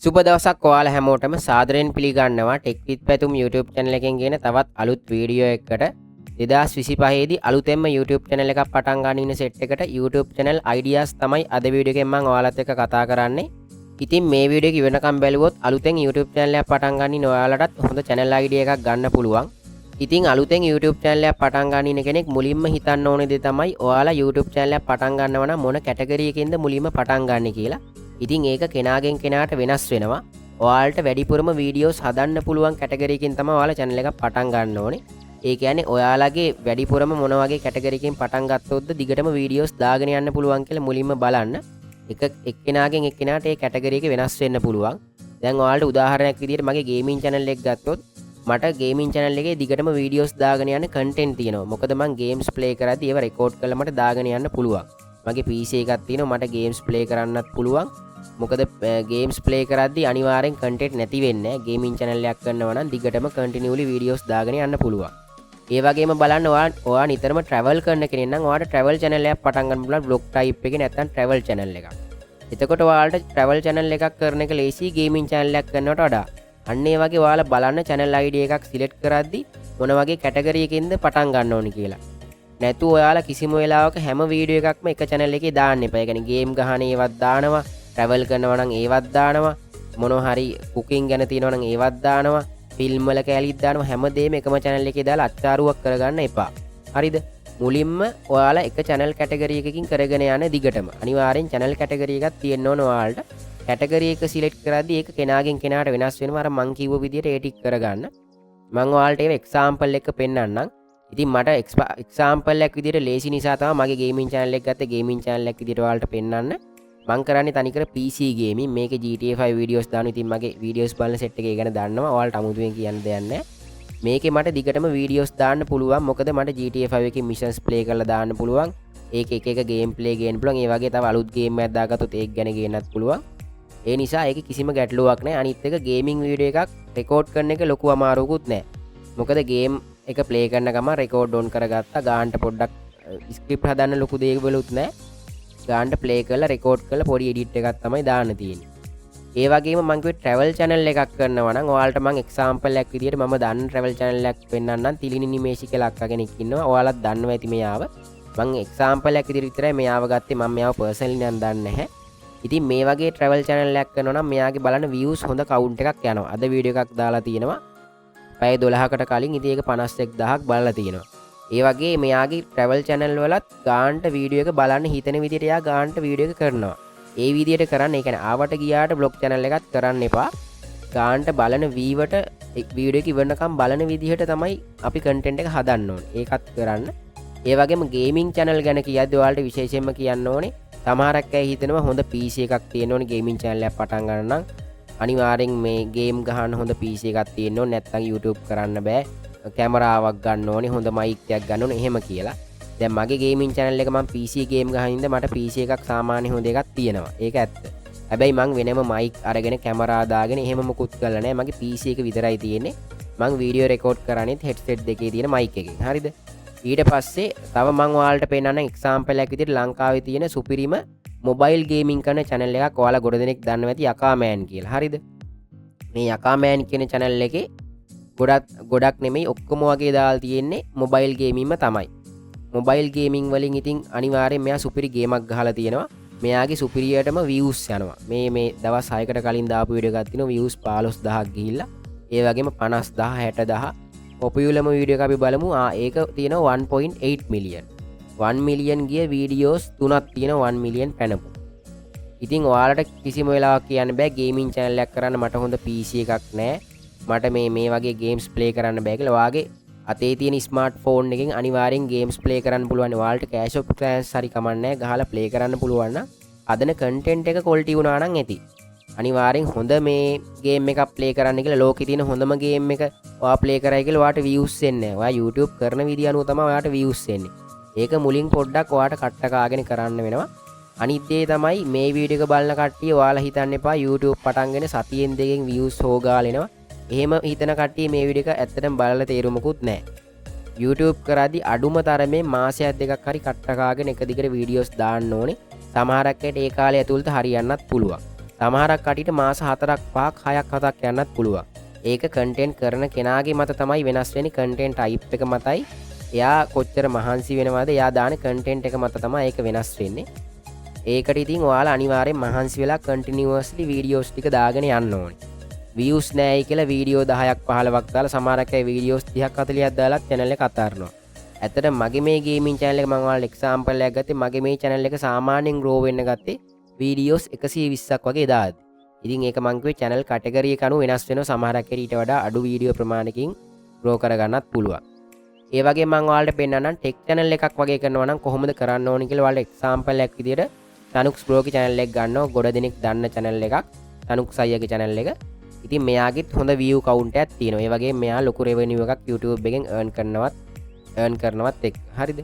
සුබ දවසක් ඔයාලා හැමෝටම සාදරයෙන් පිළිගන්නවා ටෙක් විත් පැතුම් YouTube channel එකෙන් ගෙන තවත් අලුත් වීඩියෝ එකකට 2025 දී අලුතෙන්ම YouTube channel එකක් පටන් ගන්න ඉන්න සෙට් එකට YouTube channel ideas තමයි අද වීඩියෝ එකෙන් මම ඔයාලත් එක්ක කතා කරන්නේ. ඉතින් මේ වීඩියෝ එක ඉවරනකම් බැලුවොත් අලුතෙන් YouTube channel එකක් පටන් ගන්න ඉන්න ඔයාලටත් හොඳ channel idea එකක් ගන්න පුළුවන්. ඉතින් අලුතෙන් YouTube channel එකක් පටන් ගන්න ඉන්න කෙනෙක් මුලින්ම හිතන්න ඕනේ දේ තමයි ඔයාලා YouTube channel එකක් පටන් ගන්නව නම් මොන කැටගරි එකකින්ද මුලින්ම පටන් ගන්න කියලා. ඉතින් ඒක කෙනාගෙන් කෙනාට වෙනස් වෙනවා. ඔයාලට වැඩිපුරම වීඩියෝස් හදන්න පුළුවන් කැටගරි එකකින් තමයි ඔයාලා channel එකක් පටන් ගන්න ඕනේ. ඒ කියන්නේ ඔයාලගේ වැඩිපුරම මොන වගේ කැටගරි එකකින් පටන් ගත්තොත්ද දිගටම වීඩියෝස් දාගෙන යන්න පුළුවන් කියලා මුලින්ම බලන්න. එක්කෙනාගෙන් එක්කෙනාට ඒ කැටගරි එක වෙනස් වෙන්න පුළුවන්. දැන් ඔයාලට උදාහරණයක් විදිහට මගේ ගේමින් channel එක ගත්තොත් මට ගේමින් channel එකේ දිගටම වීඩියෝස් දාගෙන යන්න content තියෙනවා. මොකද මම games play කරද්දී ඒව record කරලා මට දාගෙන යන්න පුළුවන්. මගේ PC එකක් තියෙනවා මට games play කරන්නත් පුළුවන්. මොකද games play කරද්දී අනිවාර්යෙන් content නැති වෙන්නේ නැහැ. gaming channel එකක් කරනවා නම් දිගටම continuously videos දාගෙන යන්න පුළුවන්. ඒ වගේම බලන්න ඔයා නිතරම travel කරන කෙනෙක් නම් ඔයාට travel channel එකක් පටන් ගන්න පුළුවන් vlog type එකේ නැත්නම් travel channel එකක්. එතකොට ඔයාලට travel channel එකක් කරන එක ලේසි gaming channel එකක් කරනවට වඩා. අන්න ඒ වගේ ඔයාලා බලන්න channel ID එකක් select කරද්දී මොන වගේ category එකකින්ද පටන් ගන්න ඕනි කියලා. නැතු ඔයාලා කිසිම වෙලාවක හැම වීඩියෝ එකක්ම එක channel එකේ දාන්න එපා. ඒ කියන්නේ game ගහන ඒවත් දානවා. travel කරනවා නම් ඒවත් දානවා මොනවා හරි cooking ගැන තියෙනවා නම් ඒවත් දානවා ෆිල්ම් වල කැලිත් දානවා හැමදේම එකම channel එකේ දාලා අච්චාරුවක් කරගන්න එපා. හරිද? මුලින්ම ඔයාලා එක channel category එකකින් කරගෙන යන දිගටම අනිවාර්යෙන් channel category එකක් තියෙන්න ඕන ඔයාලට. category එක select කරද්දී ඒක කෙනාගෙන් කෙනාට වෙනස් වෙනවා. අර මං කිව්ව විදිහට ඒ ටික කරගන්න. මං ඔයාලට ඒක example එක පෙන්නන්නම්. ඉතින් මට example එකක් විදිහට ලේසි නිසා තමයි මගේ gaming channel එක ගත්තේ. gaming channel එක විදිහට ඔයාලට පෙන්නන්න. මං කරන්නේ තනිකර PC ගේමින් මේකේ GTA 5 වීඩියෝස් දානවා. ඉතින් මගේ වීඩියෝස් බලන සෙට් එකේ ගැන දන්නවා. ඔයාලට අමුතුවෙන් කියන්න දෙයක් නැහැ. මේකේ මට දිගටම වීඩියෝස් දාන්න පුළුවන්. මොකද මට GTA 5 එකේ මිෂන්ස් ප්ලේ කරලා දාන්න පුළුවන්. ඒක එක ගේම් ප්ලේ ගේන්න පුළුවන්. ඒ වගේ තව අලුත් ගේම් එකක් දාගත්තොත් ඒක ගැන ගේන්නත් පුළුවන්. ඒ නිසා ඒකේ කිසිම ගැටලුවක් නැහැ. අනිත් එක ගේමින් වීඩියෝ එකක් රෙකෝඩ් කරන එක ලොකු අමාරුවකුත් නැහැ. මොකද ගේම් එක ප්ලේ කරන ගමන් රෙකෝඩ් ඔන් කරගත්තා. ගානට පොඩ්ඩක් ස්ක්‍රිප්ට් හදන්න ලොකු දේවලුත් නැහැ. ගාන්ට ප්ලේ කරලා රෙකෝඩ් කරලා පොඩි එඩිට් එකක් තමයි දාන්න තියෙන්නේ. ඒ වගේම මම කිව්වේ travel channel එකක් කරනවා නම් ඔයාලට මම example එකක් විදියට මම දන්න travel channel එකක් පෙන්නන්නම්. තිලිනි නිමේෂි කියලා අක්කා කෙනෙක් ඉන්නවා. ඔයාලත් දන්නවා ඇති මෙයාව. මම example එකක් විදියට විතරයි මෙයාව ගත්තේ. මම මෙයාව personally නම් දන්නේ නැහැ. ඉතින් මේ වගේ travel channel එකක් කරනවා නම් මෙයාගේ බලන්න views හොඳ count එකක් යනවා. අද වීඩියෝ එකක් දාලා තියෙනවා. පැය 12කට කලින් ඉතින් ඒක 51000ක් බලලා තියෙනවා. ඒ වගේ මෙයාගේ travel channel වලත් ගාන්ට වීඩියෝ එක බලන්න හිතන විදිහට එයා ගාන්ට වීඩියෝ එක කරනවා. ඒ විදිහට කරන්න. ඒ කියන්නේ ආවට ගියාට vlog channel එකක් කරන්න එපා. ගාන්ට බලන වීවට වීඩියෝ එක ඉවරනකම් බලන විදිහට තමයි අපි content එක හදන්න ඕනේ. ඒකත් කරන්න. ඒ වගේම gaming channel ගැන කියද්දී ඔයාලට විශේෂයෙන්ම කියන්න ඕනේ සමහරක් අය හිතනවා හොඳ PC එකක් තියෙන්න ඕනේ gaming channel එකක් පටන් ගන්න නම් අනිවාර්යෙන් මේ game ගහන්න හොඳ PC එකක් තියෙන්න ඕනේ. නැත්නම් YouTube කරන්න බෑ. කැමරාවක් ගන්න ඕනේ හොඳ මයික් එකක් ගන්න ඕනේ එහෙම කියලා. දැන් මගේ ගේමින් channel එක මම PC ගේම් ගහින්ද මට PC එකක් සාමාන්‍ය හොඳ එකක් තියෙනවා. ඒක ඇත්ත. හැබැයි මං වෙනම මයික් අරගෙන කැමරා දාගෙන එහෙම මොකුත් කරලා නැහැ. මගේ PC එක විතරයි තියෙන්නේ. මං වීඩියෝ රෙකෝඩ් කරන්නේත් headset දෙකේ තියෙන මයික් එකෙන්. හරිද? ඊට පස්සේ තව මං ඔයාලට පෙන්නන්න example එකක් විදිහට ලංකාවේ තියෙන සුපිරිම mobile gaming කරන channel එකක් ඔයාලා ගොඩ දෙනෙක් දන්නවා ඇති යකා මෑන් කියලා. හරිද? මේ යකා මෑන් කියන channel එකේ ගොඩක් නෙමෙයි ඔක්කොම වගේ දාලා තියෙන්නේ මොබයිල් ගේමින්ම තමයි. මොබයිල් ගේමින් වලින් ඉතින් අනිවාර්යෙන් මෙයා සුපිරි ගේමක් ගහලා තියෙනවා. මෙයාගේ සුපිරියටම views යනවා. මේ දවස් 6කට කලින් දාපු වීඩියෝ එකක් තියෙනවා views 15000ක් ගිහිල්ලා. ඒ වගේම 50000 60000 පොපියුලර්ම වීඩියෝ එක අපි බලමු. ඒක තියෙනවා 1.8 මිලියන්. 1 මිලියන් ගිය වීඩියෝස් 3ක් තියෙනවා 1 මිලියන් පැනපු. ඉතින් ඔයාලට කිසිම වෙලාවක කියන්න බෑ ගේමින් channel එකක් කරන්න මට හොඳ PC එකක් නැහැ. මට මේ වගේ ගේම්ස් ප්ලේ කරන්න බෑ කියලා. ඔයාගේ අතේ තියෙන ස්මාර්ට් ෆෝන් එකෙන් අනිවාර්යෙන් ගේම්ස් ප්ලේ කරන්න පුළුවන්. ඔයාලට කෑෂ් ඔෆ් ට්‍රාන්ස් හරි කමන්නේ ගහලා ප්ලේ කරන්න පුළුවන් නම් අදන කන්ටෙන්ට් එක ක්වොලිටි වුණා නම් ඇති. අනිවාර්යෙන් හොඳ මේ ගේම් එකක් ප්ලේ කරන්න කියලා ලෝකේ තියෙන හොඳම ගේම් එක ඔයා ප්ලේ කරයි කියලා ඔයාට views එන්නේ නැහැ. ඔයා YouTube කරන විදිය අනුව තමයි ඔයාට views එන්නේ. ඒක මුලින් පොඩ්ඩක් ඔයාට කට්ට කාගෙන කරන්න වෙනවා. අනිත් දේ තමයි මේ වීඩියෝ එක බලන කට්ටිය ඔයාලා හිතන්න එපා YouTube පටන්ගෙන සතියෙන් දෙකෙන් views හොගාලෙනවා. එහෙම හිතන කට්ටිය මේ වීඩියෝ එක ඇත්තටම බලලා තේරුමකුත් නැහැ. YouTube කරද්දී අඩුම තරමේ මාසයක් දෙකක් හරි කට්ට කාගෙන එක දිගට වීඩියෝස් දාන්න ඕනේ. සමහරක් අයට ඒ කාලය ඇතුළත හරියන්නත් පුළුවන්. සමහරක් කටියට මාස 4ක් 5ක් 6ක් 7ක් යන්නත් පුළුවන්. ඒක කන්ටෙන්ට් කරන කෙනාගේ මත තමයි වෙනස් වෙන්නේ. කන්ටෙන්ට් ටයිප් එක මතයි එයා කොච්චර මහන්සි වෙනවද එයා දාන කන්ටෙන්ට් එක මත තමයි ඒක වෙනස් වෙන්නේ. ඒකට ඉතින් ඔයාලා අනිවාර්යෙන් මහන්සි වෙලා කන්ටිනියුවස්ලි වීඩියෝස් ටික දාගෙන යන්න ඕනේ. views නෑයි කියලා වීඩියෝ 10ක් 15ක් දාලා සමහරක් අය වීඩියෝස් 30ක් 40ක් දාලා channel එක අතාරිනවා. ඇත්තට මගේ මේ ගේමින් channel එක මම ඔයාලට එක්සැම්පල් එකක් ගත්තේ. මගේ මේ channel එක සාමාන්‍යයෙන් grow වෙන්න ගත්තේ වීඩියෝස් 120ක් වගේ දාද්දි. ඉතින් ඒක මං කිව්වේ channel category එක අනුව වෙනස් වෙනවා. සමහරක් අය ඊට වඩා අඩු වීඩියෝ ප්‍රමාණයකින් grow කරගන්නත් පුළුවන්. ඒ වගේ මං ඔයාලට පෙන්නන්නම් ටෙක් channel එකක් වගේ කරනවා නම් කොහොමද කරන්න ඕනි කියලා ඔයාලට එක්සැම්පල් එකක් විදියට තනුක්ස් බ්‍රෝ ගේ channel එක ගන්නවා. ගොඩ දෙනෙක් දන්න channel එකක්. තනුක්ස් අයියාගේ channel එක. ඉතින් මෙයාගෙත් හොඳ view count එකක් තියෙනවා. ඒ වගේ මෙයා ලොකු revenue එකක් YouTube එකෙන් earn කරනවත් එක්ක. හරිද?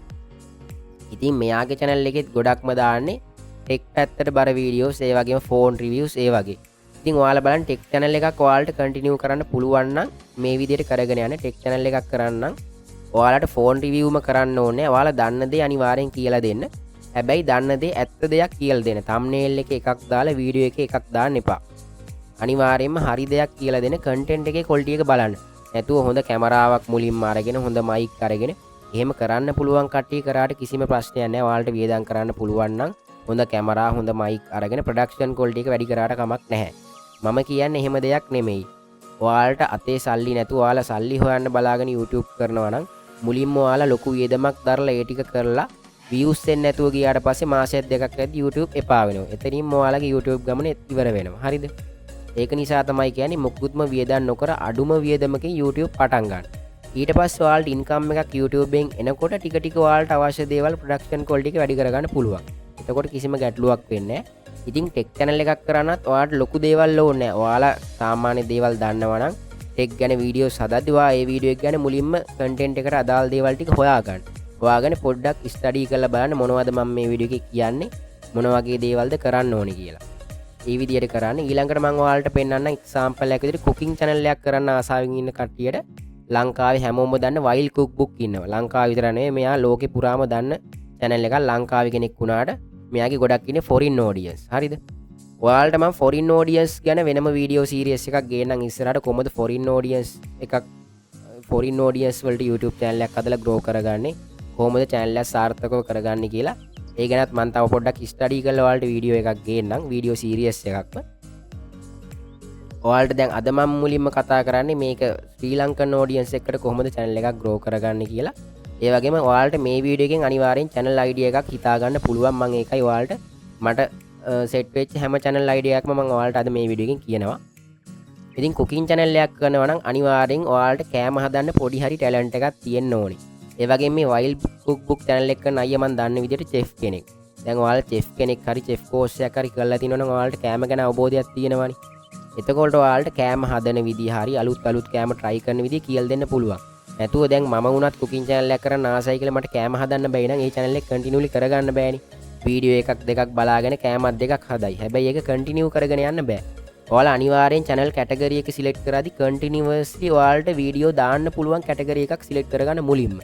ඉතින් මෙයාගේ channel එකෙත් ගොඩක්ම දාන්නේ ටෙක් පැත්තට බර වීඩියෝස්, ඒ වගේම ෆෝන් රිවිව්ස් ඒ වගේ. ඉතින් ඔයාලා බලන්න ටෙක් channel එකක් ඔයාලට කන්ටිනියු කරන්න පුළුවන් නම් මේ විදිහට කරගෙන යන්න ටෙක් channel එකක් කරන්න නම් ඔයාලට ෆෝන් රිවිව්ම කරන්න ඕනේ. ඔයාලා දන්න දේ අනිවාර්යෙන් කියලා දෙන්න. හැබැයි දන්න දේ ඇත්ත දෙයක් කියලා දෙන්න. thumbnail එකේ එකක් දාලා වීඩියෝ එකේ එකක් දාන්න එපා. අනිවාර්යයෙන්ම හරි දෙයක් කියලා දෙන කන්ටෙන්ට් එකේ quality එක බලන්න. නැතුව හොඳ කැමරාවක් මුලින්ම අරගෙන හොඳ මයික් අරගෙන එහෙම කරන්න පුළුවන් කට්ටිය කරාට කිසිම ප්‍රශ්නයක් නැහැ. ඔයාලට වියදම් කරන්න පුළුවන් නම් හොඳ කැමරා හොඳ මයික් අරගෙන ප්‍රොඩක්ෂන් quality එක වැඩි කරාට කමක් නැහැ. මම කියන්නේ එහෙම දෙයක් නෙමෙයි. ඔයාලට අතේ සල්ලි නැතුව ඔයාලා සල්ලි හොයන්න බලාගෙන YouTube කරනවා නම් මුලින්ම ඔයාලා ලොකු වියදමක් දරලා ඒ ටික කරලා views එන්නේ නැතුව ගියාට පස්සේ මාසයක් දෙකක් ඇද්දි YouTube එපා වෙනවා. එතනින්ම ඔයාලගේ YouTube ගමන ඉවර වෙනවා. හරිද? ඒක නිසා තමයි කියන්නේ මුකුත්ම වියදම් නොකර අඩුම වියදමකින් YouTube පටන් ගන්න. ඊට පස්සේ ඔයාලට ඉන්කම් එකක් YouTube එකෙන් එනකොට ටික ටික ඔයාලට අවශ්‍ය දේවල් ප්‍රොඩක්ෂන් quality එක වැඩි කරගන්න පුළුවන්. එතකොට කිසිම ගැටලුවක් වෙන්නේ නැහැ. ඉතින් ටෙක් channel එකක් කරන්නත් ඔයාලට ලොකු දේවල් ඕනේ නැහැ. ඔයාලා සාමාන්‍ය දේවල් දන්නවා නම් ටෙක් ගැන වීඩියෝස් හදද්දි ඔයා ඒ වීඩියෝ එක ගැන මුලින්ම කන්ටෙන්ට් එකට අදාළ දේවල් ටික හොයාගන්න. හොයාගෙන පොඩ්ඩක් ස්ටඩි කරලා බලන්න මොනවද මම මේ වීඩියෝ එකේ කියන්නේ මොන වගේ දේවල්ද කරන්න ඕනේ කියලා. ඒ විදිහට කරන්න. ඊළඟට මම ඔයාලට පෙන්නන්නම් එක්සැම්පල් එකක් විදිහට කුකින් channel එකක් කරන්න ආසාවෙන් ඉන්න කට්ටියට ලංකාවේ හැමෝම දන්න වයිල් කුක් බුක් ඉන්නවා. ලංකාවේ විතර නෙවෙයි මෙයා ලෝකේ පුරාම දන්න channel එකක්. ලංකාවේ කෙනෙක් වුණාට මෙයාගේ ගොඩක් ඉන්නේ foreign audience. හරිද? ඔයාලට මම foreign audience ගැන වෙනම වීඩියෝ සීරීස් එකක් ගේන්නම් ඉස්සරහට කොහොමද foreign audience වලට YouTube channel එකක් හදලා grow කරගන්නේ කොහොමද channel එක සාර්ථකව කරගන්නේ කියලා ඒ ගැනත් මම තව පොඩ්ඩක් ස්ටඩි කරලා ඔයාලට වීඩියෝ එකක් ගේන්නම් වීඩියෝ සීරීස් එකක්ම. ඔයාලට දැන් අද මම මුලින්ම කතා කරන්නේ මේක ශ්‍රී ලංකන් audience එකට කොහොමද channel එකක් grow කරගන්නේ කියලා. ඒ වගේම ඔයාලට මේ වීඩියෝ එකෙන් අනිවාර්යෙන් channel ID එකක් හිතා ගන්න පුළුවන්. මම ඒකයි ඔයාලට මට සෙට් වෙච්ච හැම channel ID එකක්ම මම ඔයාලට අද මේ වීඩියෝ එකෙන් කියනවා. ඉතින් cooking channel එකක් කරනවා නම් අනිවාර්යෙන් ඔයාලට කෑම හදන්න පොඩි හරි ටැලන්ට් එකක් තියෙන්න ඕනේ. ඒ වගේම මේ wild cookbook channel එක කරන අයියා මම දන්න විදිහට chef කෙනෙක්. දැන් ඔයාලා chef කෙනෙක් හරි chef course එකක් හරි කරලා තිනවනම් ඔයාලට කෑම ගැන අවබෝධයක් තියෙනවනේ. එතකොට ඔයාලට කෑම හදන විදිහ හරි අලුත් කෑම try කරන විදිහ කියලා දෙන්න පුළුවන්. නැතුව දැන් මම වුණත් cooking channel එකක් කරන්න ආසයි කියලා මට කෑම හදන්න බැයි නම් ඒ channel එක continuously කරගන්න බෑනේ. වීඩියෝ එකක් දෙකක් බලාගෙන කෑමක් දෙකක් හදයි. හැබැයි ඒක continue කරගෙන යන්න බෑ. ඔයාලා අනිවාර්යෙන් channel category එක select කරාදී continuously ඔයාලට වීඩියෝ දාන්න පුළුවන් category එකක් select කරගන්න මුලින්ම.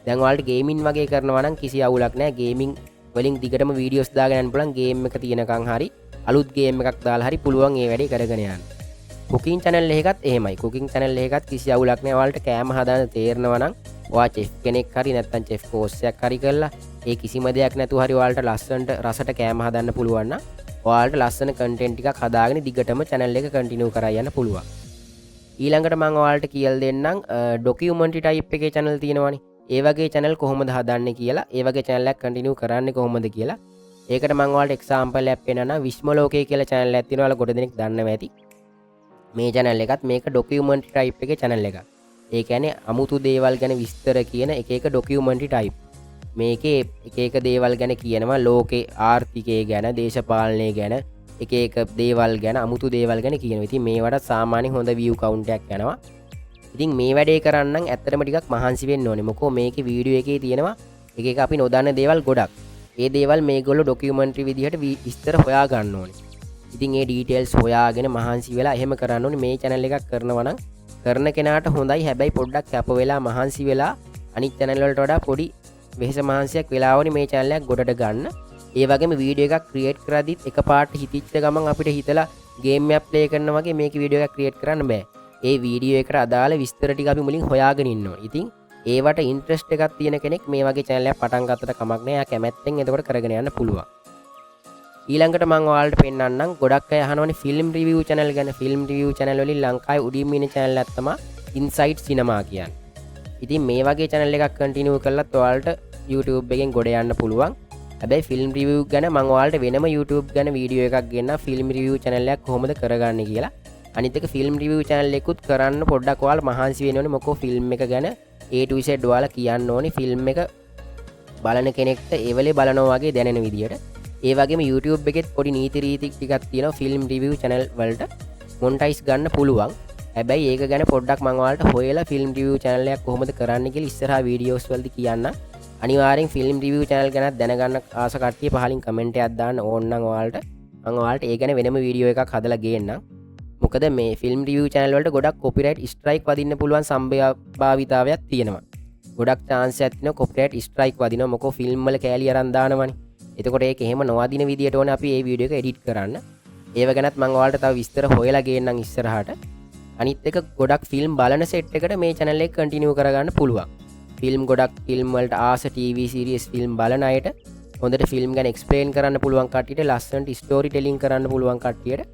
දැන් ඔයාලට ගේමින් වගේ කරනවා නම් කිසි අවුලක් නැහැ. ගේමින් වලින් දිගටම වීඩියෝස් දාගෙන යන්න පුළුවන්. ගේම් එක තියෙනකන් හරි අලුත් ගේම් එකක් දාලා හරි පුළුවන් ඒ වැඩේ කරගෙන යන්න. cooking channel එකකත් එහෙමයි. cooking channel එකකත් කිසි අවුලක් නැහැ. ඔයාලට කෑම හදාන්න තේරෙනවා නම් ඔයා chef කෙනෙක් හරි නැත්නම් chef course එකක් හරි කරලා ඒ කිසිම දෙයක් නැතුව හරි ඔයාලට ලස්සනට රසට කෑම හදන්න පුළුවන් නම් ඔයාලට ලස්සන content ටිකක් හදාගෙන දිගටම channel එක continue කරා යන්න පුළුවන්. ඊළඟට මම ඔයාලට කියලා දෙන්නම් documentary type එකේ channel තියෙනවනේ. ඒ වගේ channel කොහොමද හදන්නේ කියලා, ඒ වගේ channel එකක් continue කරන්නේ කොහොමද කියලා. ඒකට මම ඔයාලට example එකක් පෙන්නනවා. විශ්ම ලෝකයේ කියලා channel එකක් තියෙනවා. ඔයාලා ගොඩ දෙනෙක් දන්නවා ඇති. මේ channel එකත් මේක documentary type එකේ channel එකක්. ඒ කියන්නේ අමුතු දේවල් ගැන විස්තර කියන එක documentary type. මේකේ එක දේවල් ගැන කියනවා. ලෝකේ ආර්ථිකය ගැන, දේශපාලනය ගැන, එක දේවල් ගැන, අමුතු දේවල් ගැන කියනවා. ඉතින් මේවට සාමාන්‍යයෙන් හොඳ view count එකක් යනවා. ඉතින් මේ වැඩේ කරන්න ඇත්තටම ටිකක් මහන්සි වෙන්න ඕනේ. මොකෝ මේකේ වීඩියෝ එකේ තියෙනවා එක අපි නොදන්න දේවල් ගොඩක්. ඒ දේවල් මේගොල්ලෝ documentary විදිහට විස්තර හොයා ගන්න ඕනේ. ඉතින් ඒ details හොයාගෙන මහන්සි වෙලා එහෙම කරන්න ඕනේ. මේ channel එකක් කරනවා නම් කරන කෙනාට හොඳයි. හැබැයි පොඩ්ඩක් කැප වෙලා මහන්සි වෙලා අනිත් channel වලට වඩා පොඩි වෙහෙස මහන්සියක් වෙලා වුණේ මේ channel එක ගොඩට ගන්න. ඒ වගේම වීඩියෝ එකක් ක්‍රියේට් කරද්දිත් එකපාරට හිතිච්ච ගමන් අපිට හිතලා ගේම් එකක් ප්ලේ කරනවා වගේ මේක වීඩියෝ එකක් ක්‍රියේට් කරන්න බෑ. ඒ වීඩියෝ එකට අදාළ විස්තර ටික අපි මුලින් හොයාගෙන ඉන්න ඕනේ. ඉතින් ඒවට ඉන්ට්‍රස්ට් එකක් තියෙන කෙනෙක් මේ වගේ channel එකක් පටන් ගත්තට කමක් නෑ. එයා කැමැත්තෙන් එතකොට කරගෙන යන්න පුළුවන්. ඊළඟට මම ඔයාලට පෙන්නන්නම් ගොඩක් අය අහනවනේ ෆිල්ම් රිවිව් channel ගැන. ෆිල්ම් රිවිව් channel වලින් ලංකාවේ උඩින්ම ඉන්න channel එකක් තමයි Insight Cinema කියන්නේ. ඉතින් මේ වගේ channel එකක් කන්ටිනියු කළත් ඔයාලට YouTube එකෙන් ගොඩ යන්න පුළුවන්. හැබැයි ෆිල්ම් රිවිව් ගැන මම ඔයාලට වෙනම YouTube ගැන වීඩියෝ එකක් ගෙන්න ෆිල්ම් රිවිව් channel එකක් කොහොමද කරගන්නේ කියලා. අනිත් එක ෆිල්ම් රිවිව් channel එකකුත් කරන්න පොඩ්ඩක් ඔයාලා මහන්සි වෙන්න ඕනේ. මොකෝ ෆිල්ම් එක ගැන A to Z ඔයාලා කියන්න ඕනේ. ෆිල්ම් එක බලන කෙනෙක්ට ඒ වෙලේ බලනවා වගේ දැනෙන විදියට. ඒ වගේම YouTube එකෙත් පොඩි නීති රීති ටිකක් තියෙනවා ෆිල්ම් රිවිව් channel වලට මොනිටයිස් ගන්න පුළුවන්. හැබැයි ඒක ගැන පොඩ්ඩක් මම ඔයාලට හොයලා ෆිල්ම් රිවිව් channel එකක් කොහොමද කරන්න කියලා ඉස්සරහා වීඩියෝස් වලදී කියන්න. අනිවාර්යෙන් ෆිල්ම් රිවිව් channel ගැන දැනගන්න ආස කට්ටිය පහලින් කමෙන්ට් එකක් දාන්න ඕන නම් ඔයාලට මම ඔයාලට ඒ ගැන වෙනම වීඩියෝ එකක් හදලා ගේන්නම්. මොකද මේ ෆිල්ම් රිවිව් channel වලට ගොඩක් කොපිරයිට් ස්ට්‍රයික් වදින්න පුළුවන් සම්භාවිතාවයක් තියෙනවා. ගොඩක් chance එකක් තියෙනවා කොපිරයිට් ස්ට්‍රයික් වදිනවා. මොකෝ ෆිල්ම් වල කෑලි අරන් දානවනේ. එතකොට ඒක එහෙම නොවදින විදියට ඕනේ අපි මේ වීඩියෝ එක එඩිට් කරන්න. ඒව ගැනත් මම ඔයාලට තව විස්තර හොයලා ගේන්නම් ඉස්සරහට. අනිත් එක ගොඩක් ෆිල්ම් බලන සෙට් එකට මේ channel එක කන්ටිනියු කරගන්න පුළුවන්. ෆිල්ම් ගොඩක් ෆිල්ම් වලට ආස TV සීරීස් ෆිල්ම් බලන අයට හොඳට ෆිල්ම් ගැන එක්ස්ප්ලেইন කරන්න පුළුවන් කට්ටියට ලස්සනට ස්ටෝරි ටෙලිං කරන්න පුළුවන් කට්ටියට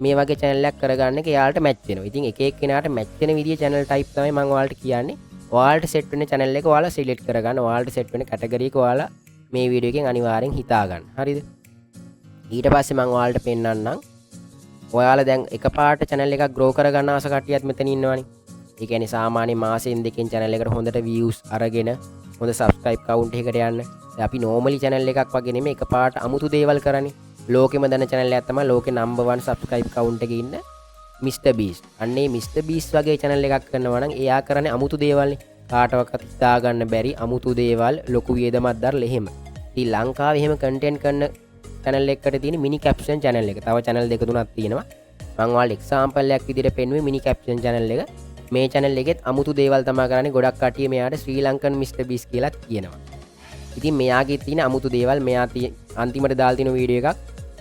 මේ වගේ channel එකක් කරගන්න එක එයාලට මැච් වෙනවා. ඉතින් එක එක්කෙනාට මැච් වෙන විදිය channel type තමයි මම ඔයාලට කියන්නේ. ඔයාලට සෙට් වෙන channel එක ඔයාලා සිලෙක්ට් කරගන්න. ඔයාලට සෙට් වෙන කැටගරි එක ඔයාලා මේ වීඩියෝ එකෙන් අනිවාර්යෙන් හිතා ගන්න. හරිද? ඊට පස්සේ මම ඔයාලට පෙන්නන්නම්. ඔයාලා දැන් එකපාරට channel එකක් grow කරගන්න ආස කට්ටියත් මෙතන ඉන්නවනේ. ඒ කියන්නේ සාමාන්‍ය මාසෙන් දෙකකින් channel එකට හොඳට views අරගෙන හොඳ subscribe count එකකට යන්න. දැන් අපි normally channel එකක් වගේ නෙමෙයි එකපාරට අමුතු දේවල් කරන්නේ. ලෝකෙම දන්න channel එකක් තමයි ලෝකේ number 1 subscribe count එකේ ඉන්න Mr Beast. අන්නේ Mr Beast වගේ channel එකක් කරනවා නම් එයා කරන්නේ අමුතු දේවල්නේ. කාටවත් හිතා ගන්න බැරි අමුතු දේවල් ලොකු වියදමක් දරලා එහෙම. ඉතින් ලංකාවේ එහෙම content කරන channel එකකට තියෙන mini caption channel එක. තව channel දෙක තුනක් තියෙනවා. මම ඔයාලට example එකක් විදිහට පෙන්නුවේ mini caption channel එක. මේ channel එකෙත් අමුතු දේවල් තමයි කරන්නේ. ගොඩක් කට්ටිය මෙයාට ශ්‍රී ලංකන් Mr Beast කියලා කියනවා. ඉතින් මෙයාගේ තියෙන අමුතු දේවල් මෙයා අන්තිමට දාලා තියෙන වීඩියෝ එකක්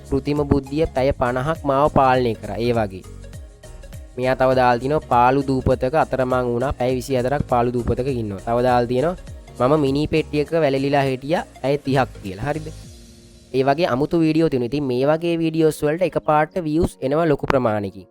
කෘතිම බුද්ධිය පැය 50ක් මාව පාලනය කරා. ඒ වගේ. මෙයා තව දාලා තිනවා පාළු දූපතක අතරමං වුණා පැය 24ක් පාළු දූපතක ඉන්නවා. තව දාලා තියෙනවා මම මිනි පෙට්ටියක වැලලිලා හිටියා පැය 30ක් කියලා. හරිද? ඒ වගේ අමුතු වීඩියෝ තියෙනවා. ඉතින් මේ වගේ වීඩියෝස් වලට එකපාරට views එනවා ලොකු ප්‍රමාණයකින්.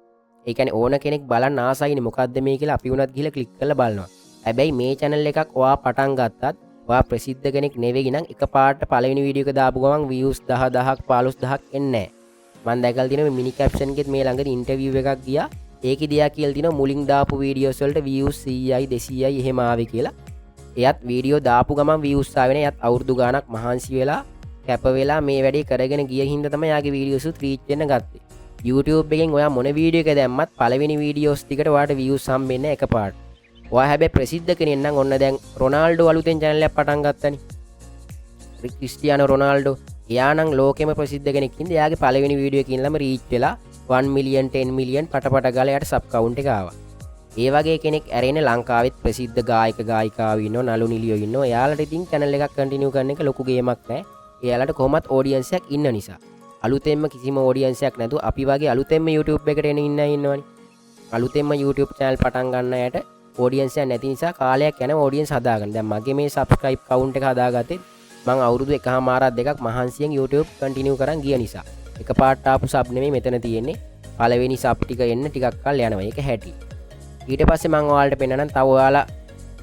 ඒ කියන්නේ ඕන කෙනෙක් බලන්න ආසයිනේ මොකද්ද මේ කියලා අපි උනත් ගිහලා ක්ලික් කරලා බලනවා. හැබැයි මේ channel එකක් ඔයා පටන් ගත්තත් ඔයා ප්‍රසිද්ධ කෙනෙක් නෙවෙයි නම් එකපාරට පළවෙනි වීඩියෝ එක දාපු ගමන් views 10000ක් 15000ක් එන්නේ නැහැ. මම දැකලා තියෙනවා මිනි caption එකෙත් මේ ළඟදී ඉන්ටර්විව් එකක් ගියා. ඒකෙදී යා කියලා තිනවා මුලින් දාපු වීඩියෝස් වලට views 100යි 200යි එහෙම ආවේ කියලා. එයත් වීඩියෝ දාපු ගමන් views ආවේ නැහැ. එයත් අවුරුදු ගාණක් මහන්සි වෙලා කැප වෙලා මේ වැඩේ කරගෙන ගිය හින්දා තමයි යාගේ වීඩියෝස් උත් රීච් වෙන්න ගත්තේ. YouTube එකෙන් ඔයා මොන වීඩියෝ එක දැම්මත් පළවෙනි වීඩියෝස් ටිකට ඔයාට views හම්බෙන්නේ එකපාරට. ඔයා හැබැයි ප්‍රසිද්ධ කෙනෙක් නම් ඔන්න දැන් රොනාල්ඩෝ අලුතෙන් channel එකක් පටන් ගත්තනේ. ක්‍රිස්ටියානෝ රොනාල්ඩෝ එයා නම් ලෝකෙම ප්‍රසිද්ධ කෙනෙක් ඉඳලා එයාගේ පළවෙනි වීඩියෝ එකකින් ළම රීච් වෙලා 1 million 10 million පටපට ගාලා එයාට sub count එක ආවා. ඒ වගේ කෙනෙක් ඇරෙන ලංකාවෙත් ප්‍රසිද්ධ ගායක ගායිකාවෝ ඉන්නවා නලු නිලියෝ ඉන්නවා. එයාලට ඉතින් channel එකක් කන්ටිනියු කරන එක ලොකු ගේමක් නෑ. එයාලට කොහොමත් audience එකක් ඉන්න නිසා. අලුතෙන්ම කිසිම audience එකක් නැතුව අපි වගේ අලුතෙන්ම YouTube එකට එන ඉන්න ඉන්නවනේ. අලුතෙන්ම YouTube channel පටන් ගන්න අයට audience එක නැති නිසා කාලයක් යන audience හදාගන්න. දැන් මගේ මේ subscribe count එක හදාගත්තේ මම අවුරුදු 1.5 2ක් මහන්සියෙන් YouTube continue කරන් ගිය නිසා. එකපාරට ආපු sub නෙමෙයි මෙතන තියෙන්නේ. පළවෙනි sub ටික එන්න ටිකක් කල් යනවා. ඒක හැටි. ඊට පස්සේ මම ඔයාලට පෙන්නනම් තව ඔයාලා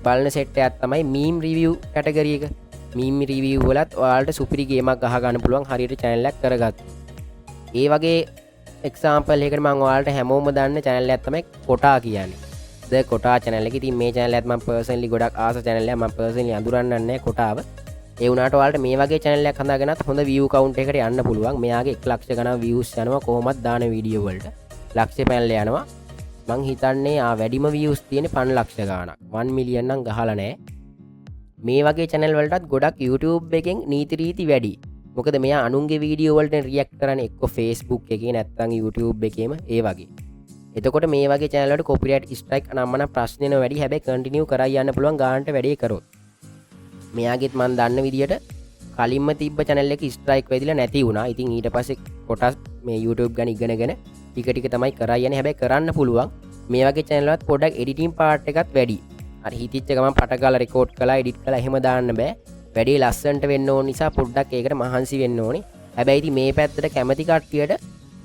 බලන සෙට් එකක් තමයි meme review category එක. මීම් රිවිව් වලත් ඔයාලට සුපිරි ගේමක් ගහ ගන්න පුළුවන් හරියට channel එකක් කරගත්තා. ඒ වගේ example එකකට මම ඔයාලට හැමෝම දන්න channel එකක් තමයි කොටා කියන්නේ. ද කොටා channel එක. ඉතින් මේ channel එකත් මම personally ගොඩක් ආස channel එකක්. මම personally අඳුරන්නේ නැහැ කොටාව. ඒ වුණාට ඔයාලට මේ වගේ channel එකක් හදාගෙනත් හොඳ view count එකකට යන්න පුළුවන්. මෙයාගේ 1 ලක්ෂ ගණන් views යනවා කොහොමද දාන වීඩියෝ වලට. ලක්ෂ පැනලා යනවා. මං හිතන්නේ වැඩිම views තියෙන්නේ 5 ලක්ෂ ගාණක්. 1 million නම් ගහලා නැහැ. මේ වගේ channel වලටත් ගොඩක් YouTube එකෙන් නීති රීති වැඩි. මොකද මෙයා අනුන්ගේ වීඩියෝ වලට රියැක්ට් කරන්නේ එක්ක Facebook එකේ නැත්නම් YouTube එකේම ඒ වගේ. එතකොට මේ වගේ channel වලට copyright strike නම්මන ප්‍රශ්න වෙන වැඩි. හැබැයි continue කරා යන්න පුළුවන් ගානට වැඩේ කරොත්. මෙයාගෙත් මම දන්න විදියට කලින්ම තිබ්බ channel එක strike වෙදිලා නැති වුණා. ඉතින් ඊට පස්සේ කොටස් මේ YouTube ගැන ඉගෙනගෙන ටික ටික තමයි කරා යන්නේ. හැබැයි කරන්න පුළුවන් මේ වගේ channel වලත් පොඩ්ඩක් editing part එකත් වැඩි. අර හිතිච්ච ගමන් පට ගාලා record කළා edit කළා එහෙම දාන්න බෑ. වැඩි ලස්සනට වෙන්න ඕන නිසා පොඩ්ඩක් ඒකට මහන්සි වෙන්න ඕනේ. හැබැයි ඉතින් මේ පැත්තට කැමති කට්ටියට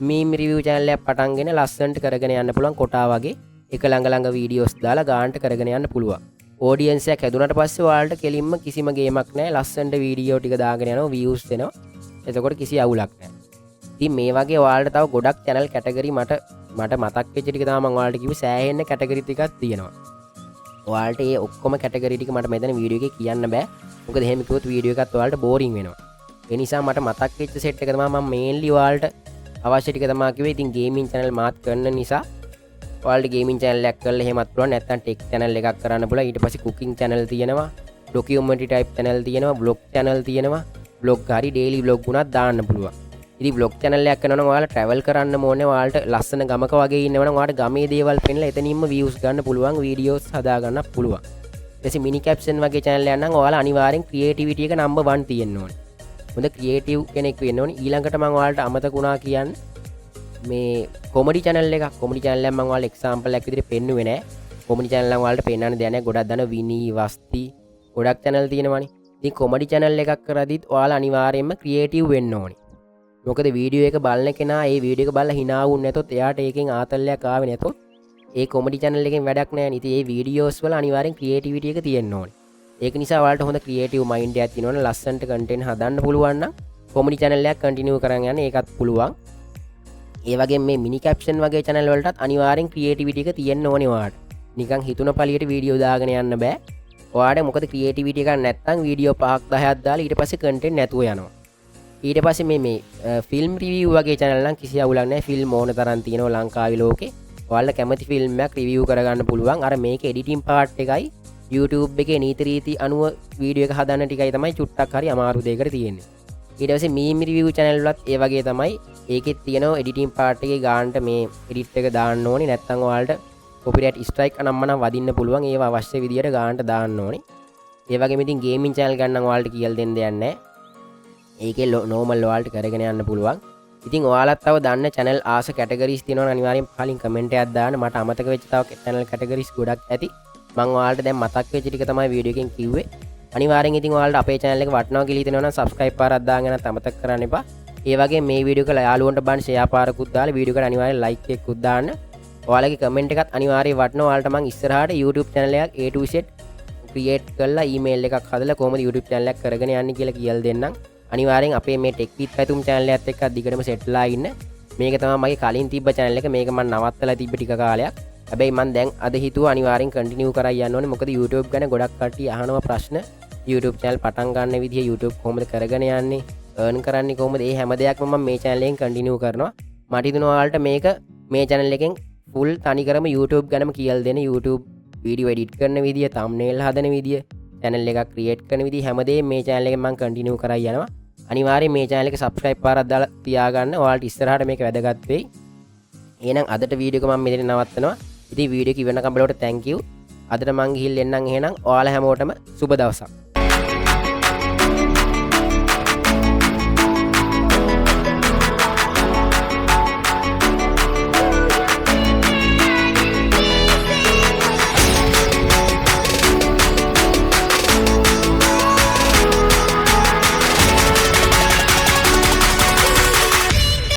meme review channel එකක් පටන්ගෙන ලස්සනට කරගෙන යන්න පුළුවන් කොටා වගේ එක ළඟ ළඟ වීඩියෝස් දාලා ගානට කරගෙන යන්න පුළුවන්. ඔඩියන්ස් එකක් හැදුනට පස්සේ ඔයාලට කෙලින්ම කිසිම ගේමක් නැහැ. ලස්සනට වීඩියෝ ටික දාගෙන යනවා views එනවා. එතකොට කිසි අවුලක් නැහැ. ඉතින් මේ වගේ ඔයාලට තව ගොඩක් channel category මට මතක් වෙච්ච ටික තමයි මම ඔයාලට කිව්වේ සෑහෙන්න category ටිකක් තියෙනවා. ඔයාලට මේ ඔක්කොම category ටික මට මෙතන වීඩියෝ එකේ කියන්න බෑ. මොකද එහෙම කිව්වොත් වීඩියෝ එකත් ඔයාලට boring වෙනවා. ඒ නිසා මට මතක් වෙච්ච set එක තමයි මම mainly ඔයාලට අවශ්‍ය ටික තමයි කිව්වේ. ඉතින් gaming channel මාත් කරන නිසා ඔයාලට gaming channel එකක් කරලා එහෙමත් පුළුවන්. නැත්නම් tech channel එකක් කරන්න පුළුවන්. ඊට පස්සේ cooking channel තියෙනවා. documentary type channel තියෙනවා. vlog channel තියෙනවා. vlog හරි daily vlog උනත් දාන්න පුළුවන්. ඉතින් vlog channel එකක් කරනවා නම් ඔයාලා travel කරන්න ඕනේ. ඔයාලට ලස්සන ගමක වගේ ඉන්නවනම් ඔයාලට ගමේ දේවල් පෙන්නලා එතනින්ම views ගන්න පුළුවන්. videos හදා ගන්න පුළුවන්. ඊටසේ mini caption වගේ channel එකක් නම් ඔයාලා අනිවාර්යෙන් creativity එක number 1 තියෙන්න ඕනේ. හොඳ creative කෙනෙක් වෙන්න ඕනේ. ඊළඟට මම ඔයාලට අමතක වුණා කියන්නේ මේ කොමඩි channel එකක්. කොමඩි channel එක මම ඔයාලට example එකක් විදිහට පෙන්නුවේ නෑ. කොමඩි channel එක ඔයාලට පෙන්වන්න දෙයක් නෑ. ගොඩක් දන්න විනී වස්ති ගොඩක් channel තියෙනවානේ. ඉතින් කොමඩි channel එකක් කරද්දිත් ඔයාලා අනිවාර්යයෙන්ම creative වෙන්න ඕනේ. මොකද වීඩියෝ එක බලන කෙනා ඒ වීඩියෝ එක බලලා hina වුනේ නැතොත් එයාට ඒකෙන් ආතල්ලයක් ආවේ නැතොත් ඒ කොමඩි channel එකෙන් වැඩක් නෑ නේ. ඉතින් ඒ වීඩියෝස් වල අනිවාර්යෙන් creativity එක තියෙන්න ඕනේ. ඒක නිසා ඔයාලට හොඳ creative mind එකක් තියෙනවනේ ලස්සනට content හදන්න පුළුවන් නම් කොමඩි channel එකක් continue කරන් යන්න ඒකත් පුළුවන්. ඒ වගේම මේ mini caption වගේ channel වලටත් අනිවාර්යෙන් creativity එක තියෙන්න ඕනේ ඔයාලට. නිකන් හිතුන පළියට වීඩියෝ දාගෙන යන්න බෑ. ඔයාලට මොකද creativity එකක් නැත්නම් වීඩියෝ 5ක් 10ක් දාලා ඊට පස්සේ content නැතුව යනවා. ඊට පස්සේ මේ ෆිල්ම් රිවිව් වගේ channel නම් කිසි අවුලක් නැහැ. ෆිල්ම් ඕන තරම් තියෙනවා ලංකාවේ ලෝකේ. ඔයාලා කැමති ෆිල්ම් එකක් රිවිව් කරගන්න පුළුවන්. අර මේක editing part එකයි YouTube එකේ නීති රීති අනුව වීඩියෝ එක හදන්න ටිකයි තමයි චුට්ටක් හරි අමාරු දෙයකට තියෙන්නේ. ඊට පස්සේ meme review channel වලත් ඒ වගේ තමයි. ඒකෙත් තියෙනවා editing part එකේ ගානට මේ edit එක දාන්න ඕනේ. නැත්නම් ඔයාලට copyright strike අනම්මනම් වදින්න පුළුවන්. ඒව අවශ්‍ය විදියට ගානට දාන්න ඕනේ. ඒ වගේම ඉතින් gaming channel ගන්න නම් ඔයාලට කියලා දෙන්න දෙයක් නැහැ. ඒකේ normal ඔයාලට කරගෙන යන්න පුළුවන්. ඉතින් ඔයාලත් තව දන්න channel ආස categories තියෙනවා අනිවාර්යෙන් කලින් comment එකක් දාන්න. මට අමතක වෙච්ච තව channel categories ගොඩක් ඇති. මම ඔයාලට දැන් මතක් වෙච්ච ටික තමයි වීඩියෝ එකෙන් කිව්වේ. අනිවාර්යෙන් ඉතින් ඔයාලට අපේ channel එක වටනවා කියලා හිතෙනවා නම් subscribe පාරක් දාගෙන අමතක කරන්න එපා. ඒ වගේ මේ වීඩියෝ එක යාළුවන්ට බලන්න share පාරකුත් දාලා වීඩියෝ එකට අනිවාර්යෙන් like එකකුත් දාන්න. ඔයාලගේ comment එකත් අනිවාර්යෙන් වටනවා. ඔයාලට මම ඉස්සරහට YouTube channel එකක් A to Z create කරලා email එකක් හදලා කොහොමද YouTube channel එකක් කරගෙන යන්නේ කියලා කියලා දෙන්නම්. අනිවාර්යෙන් අපේ මේ ටෙක් විත් පැතුම් channel එකත් එක්ක දිගටම සෙට්ලා ඉන්න. මේක තමයි මගේ කලින් තිබ්බ channel එක. මේක මම නවත්තලා තිබ්බ ටික කාලයක්. හැබැයි මම දැන් අද හිතුවා අනිවාර්යෙන් කන්ටිනියු කරා යන්න ඕනේ. මොකද YouTube ගැන ගොඩක් කට්ටිය අහනවා ප්‍රශ්න. YouTube channel පටන් ගන්න විදිහ YouTube කොහොමද කරගෙන යන්නේ? earn කරන්නේ කොහොමද? ඒ හැම දෙයක්ම මම මේ channel එකෙන් කන්ටිනියු කරනවා. මට හිතෙනවා ඔයාලට මේක මේ channel එකෙන් full තනිකරම YouTube ගැනම කියලා දෙන YouTube video edit කරන විදිය, thumbnail හදන විදිය, channel එකක් create කරන විදිය හැමදේම මේ channel එකෙන් මම කන්ටිනියු කරා යනවා. අනිවාර්යෙන් මේ channel එක subscribe පාරක් දාලා තියාගන්න. ඔයාලට ඉස්සරහට මේක වැදගත් වෙයි. එහෙනම් අදට වීඩියෝ එක මම මෙතන නවත්තනවා. ඉතින් වීඩියෝ එක ඉවරනකම් බලවට thank you. අදට මං ගිහින් එන්නම් එහෙනම් ඔයාලා හැමෝටම සුබ දවසක්.